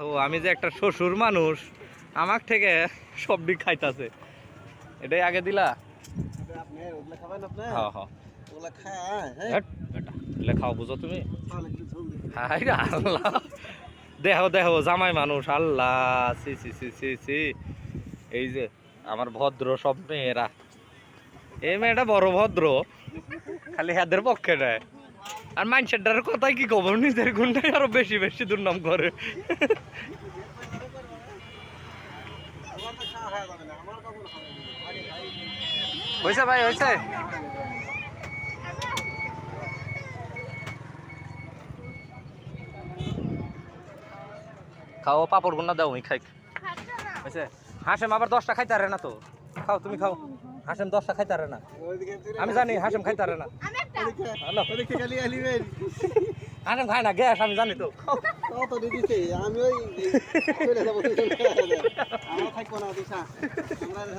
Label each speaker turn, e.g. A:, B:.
A: ও আমি যে একটা শ্বশুর মানুষ আমার থেকে সবজি খাইতাছে এটাই আগে দিলা হ্যাঁ হ্যাঁ লেখাও বুঝো তুমি হাই রে আল্লাহ দেখো দেখো জামাই মানুষ আল্লাহ সি সি সি সি সি এই যে আমার ভদ্র সব মেয়েরা এই মেয়েটা বড় ভদ্র খালি হাতের পক্ষে নেয় আর মাইন্ডসেটটার কথাই কি খবর নিজের গুণটাই আরো বেশি বেশি দুর্নাম করে হয়েছে ভাই হয়েছে খাও পাপড় গুন্না দাও আমি খাই হয়েছে হাসেম আবার 10টা খাইতে পারে না তো খাও তুমি খাও হাসেম 10টা খাইতে পারে না আমি জানি হাসেম খাইতে পারে না হ্যালো হাসেম খায় না গ্যাস আমি জানি তো
B: আমি ওই